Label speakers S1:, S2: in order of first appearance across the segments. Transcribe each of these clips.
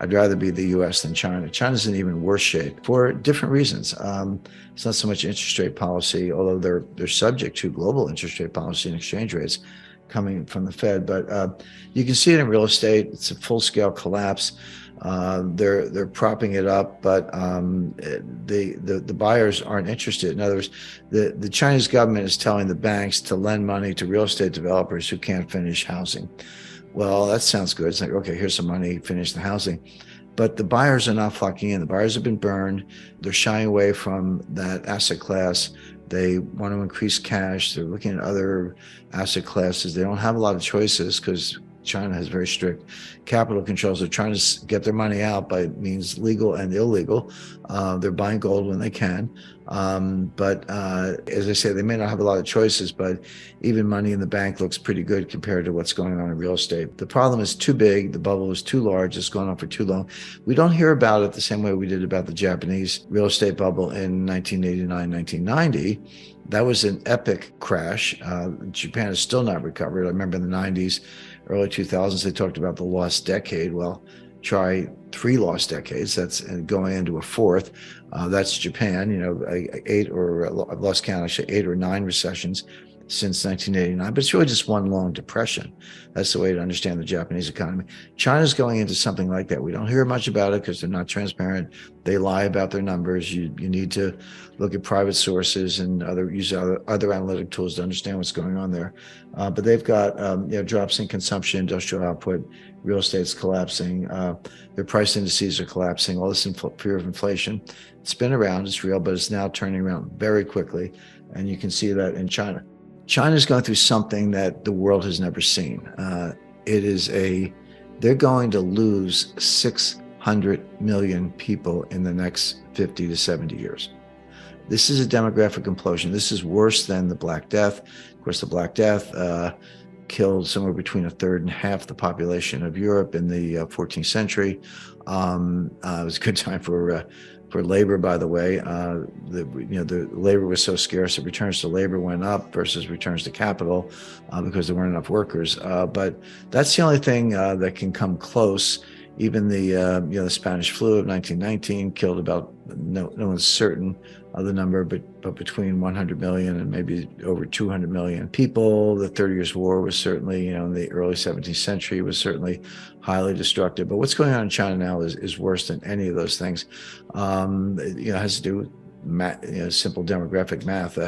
S1: I'd rather be the US than China. China's in even worse shape for different reasons. It's not so much interest rate policy, although they're subject to global interest rate policy and exchange rates coming from the Fed. But you can see it in real estate. It's a full-scale collapse. They're propping it up, but the buyers aren't interested. In other words, the Chinese government is telling the banks to lend money to real estate developers who can't finish housing. Well, that sounds good. It's like, okay, here's some money, finish the housing. But the buyers are not flocking in. The buyers have been burned. They're shying away from that asset class. They want to increase cash. They're looking at other asset classes. They don't have a lot of choices because China has very strict capital controls. They're trying to get their money out by means legal and illegal. They're buying gold when they can. But as I say, they may not have a lot of choices, but even money in the bank looks pretty good compared to what's going on in real estate. The problem is too big. The bubble is too large. It's gone on for too long. We don't hear about it the same way we did about the Japanese real estate bubble in 1989, 1990. That was an epic crash. Japan is still not recovered. I remember in the 90s, early 2000s, they talked about the lost decade. Well, try 3 lost decades. That's going into a 4th. That's Japan. You know, 8 or I've lost count. Actually, 8 or 9 recessions since 1989. But it's really just one long depression. That's the way to understand the Japanese economy. China's going into something like that. We don't hear much about it because they're not transparent. They lie about their numbers. You need to look at private sources and use other analytic tools to understand what's going on there. But they've got drops in consumption, industrial output, real estate's collapsing. Their price indices are collapsing. All this fear of inflation. It's been around. It's real, but it's now turning around very quickly. And you can see that in China. China's going through something that the world has never seen. They're going to lose 600 million people in the next 50 to 70 years. This is a demographic implosion. This is worse than the Black Death. Of course, the Black Death killed somewhere between a third and half the population of Europe in the 14th century. It was a good time for labor, by the way. The labor was so scarce that returns to labor went up versus returns to capital because there weren't enough workers. But that's the only thing that can come close. Even the Spanish flu of 1919 killed about, no one's certain of the number, but between 100 million and maybe over 200 million people. The 30 Years' War was certainly, in the early 17th century, was certainly highly destructive. But what's going on in China now is worse than any of those things. It has to do with simple demographic math.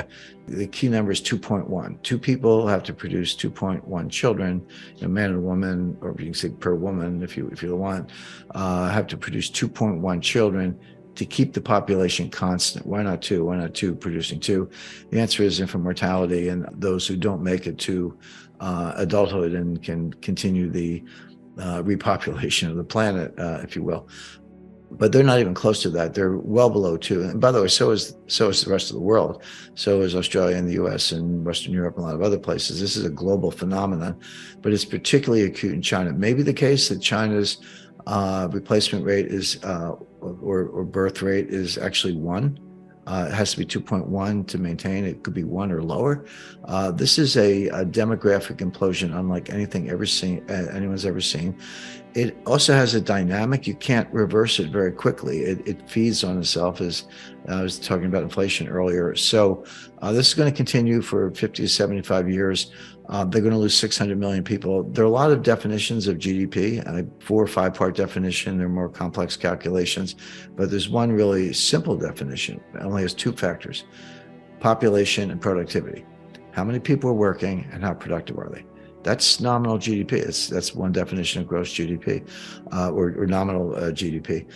S1: The key number is 2.1. 2 people have to produce 2.1 children. Man and woman, or you can say per woman if you want, have to produce 2.1 children to keep the population constant. Why not 2? Why not 2 producing 2? The answer is infant mortality, and those who don't make it to adulthood and can continue the repopulation of the planet, if you will. But they're not even close to that. They're well below 2. And by the way, so is the rest of the world. So is Australia and the US and Western Europe and a lot of other places. This is a global phenomenon, but it's particularly acute in China. It may be the case that China's replacement rate is, or birth rate is actually 1. It has to be 2.1 to maintain. It could be 1 or lower. This is a demographic implosion unlike anything anyone's ever seen. It also has a dynamic. You can't reverse it very quickly. It feeds on itself, as I was talking about inflation earlier. So this is going to continue for 50 to 75 years. They're going to lose 600 million people. There are a lot of definitions of GDP, 4 or 5 part definition. They're more complex calculations, but there's one really simple definition. It only has 2 factors: population and productivity. How many people are working and how productive are they? That's nominal GDP. That's one definition of gross GDP, or nominal GDP.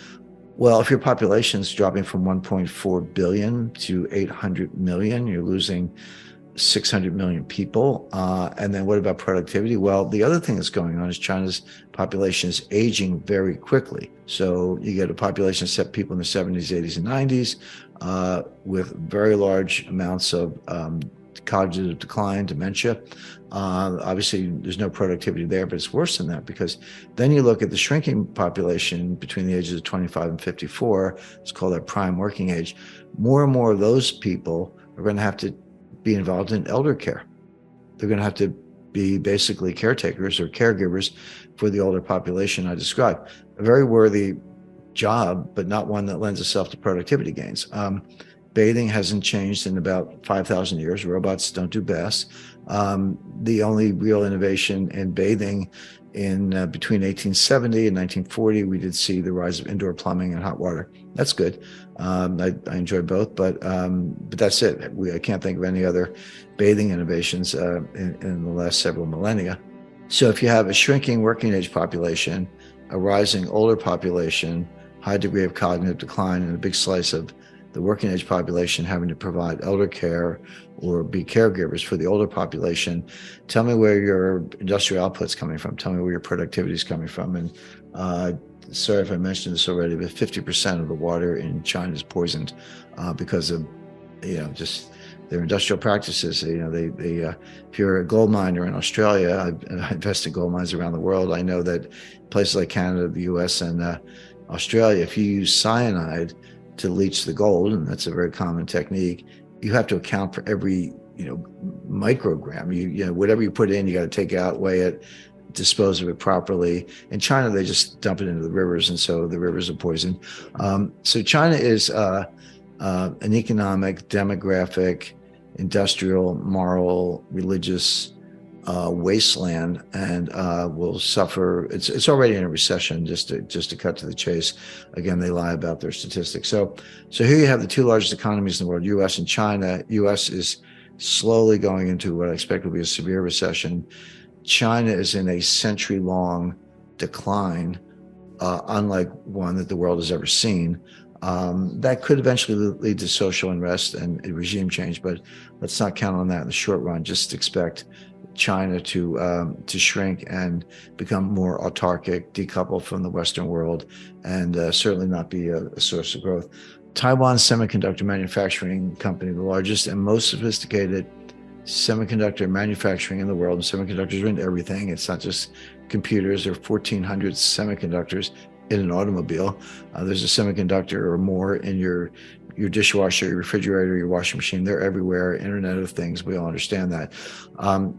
S1: Well, if your population is dropping from 1.4 billion to 800 million, you're losing 600 million people. And then what about productivity? Well, the other thing that's going on is China's population is aging very quickly. So you get a population set people in the 70s, 80s, and 90s with very large amounts of cognitive decline, dementia. Obviously, there's no productivity there, but it's worse than that, because then you look at the shrinking population between the ages of 25 and 54. It's called that prime working age. More and more of those people are going to have to be involved in elder care. They're going to have to be basically caretakers or caregivers for the older population I described. A very worthy job, but not one that lends itself to productivity gains. Bathing hasn't changed in about 5,000 years. Robots don't do baths. The only real innovation in bathing in between 1870 and 1940, we did see the rise of indoor plumbing and hot water. That's good. I enjoy both, but that's it. I can't think of any other bathing innovations in the last several millennia. So if you have a shrinking working age population, a rising older population, high degree of cognitive decline, and a big slice of the working age population having to provide elder care or be caregivers for the older population, tell me where your industrial output's coming from. Tell me where your productivity is coming from. And sorry if I mentioned this already, but 50% of the water in China is poisoned because of, just their industrial practices. If you're a gold miner in Australia, I've invested in gold mines around the world. I know that places like Canada, the US, and Australia, if you use cyanide to leach the gold, and that's a very common technique, you have to account for every microgram. Whatever you put in, you got to take out, weigh it, dispose of it properly. In China, they just dump it into the rivers, and so the rivers are poisoned. So China is an economic, demographic, industrial, moral, religious wasteland, and will suffer. It's already in a recession. Just to cut to the chase, again, they lie about their statistics. So here you have the two largest economies in the world, U.S. and China. U.S. is slowly going into what I expect will be a severe recession. China is in a century-long decline, unlike one that the world has ever seen. That could eventually lead to social unrest and regime change, but let's not count on that in the short run. Just expect China to shrink and become more autarkic, decoupled from the Western world, and certainly not be a source of growth. Taiwan Semiconductor Manufacturing Company, the largest and most sophisticated semiconductor manufacturing in the world. Semiconductors are in everything. It's not just computers. There are 1,400 semiconductors in an automobile. There's a semiconductor or more in your dishwasher, your refrigerator, your washing machine. They're everywhere. Internet of Things. We all understand that.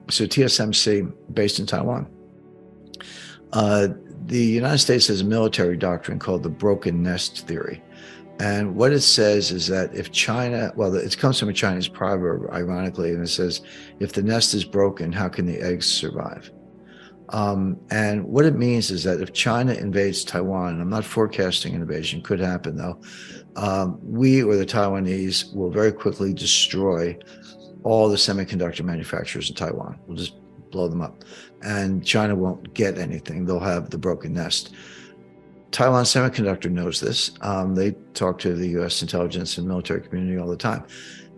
S1: So TSMC, based in Taiwan. The United States has a military doctrine called the broken nest theory. And what it says is that if China, it comes from a Chinese proverb, ironically, and it says, if the nest is broken, how can the eggs survive? And what it means is that if China invades Taiwan, and I'm not forecasting an invasion, could happen though, we or the Taiwanese will very quickly destroy all the semiconductor manufacturers in Taiwan. We'll just blow them up. And China won't get anything. They'll have the broken nest. Taiwan Semiconductor knows this. They talk to the U.S. intelligence and military community all the time.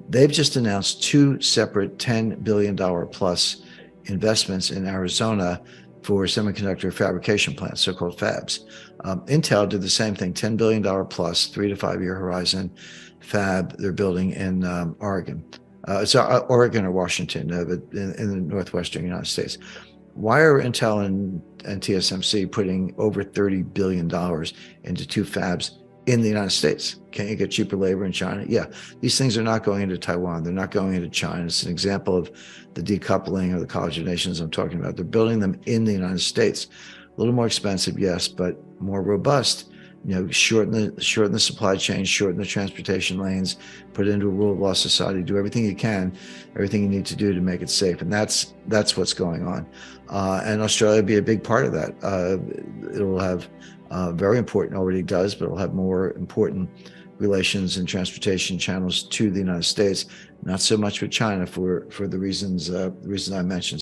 S1: They've just announced two separate $10 billion plus investments in Arizona for semiconductor fabrication plants, so-called fabs. Intel did the same thing, $10 billion plus, 3 to 5 year horizon fab they're building in Oregon. It's Oregon or Washington, but in the northwestern United States. Why are Intel and TSMC putting over $30 billion into two fabs in the United States? Can't you get cheaper labor in China? Yeah, these things are not going into Taiwan. They're not going into China. It's an example of the decoupling of the College of Nations I'm talking about. They're building them in the United States. A little more expensive, yes, but more robust. Shorten the supply chain, shorten the transportation lanes, put it into a rule of law society, do everything you can, everything you need to do to make it safe. And that's what's going on. And Australia will be a big part of that. It'll have very important, already does, but it'll have more important relations and transportation channels to the United States, not so much with China for the reasons I mentioned.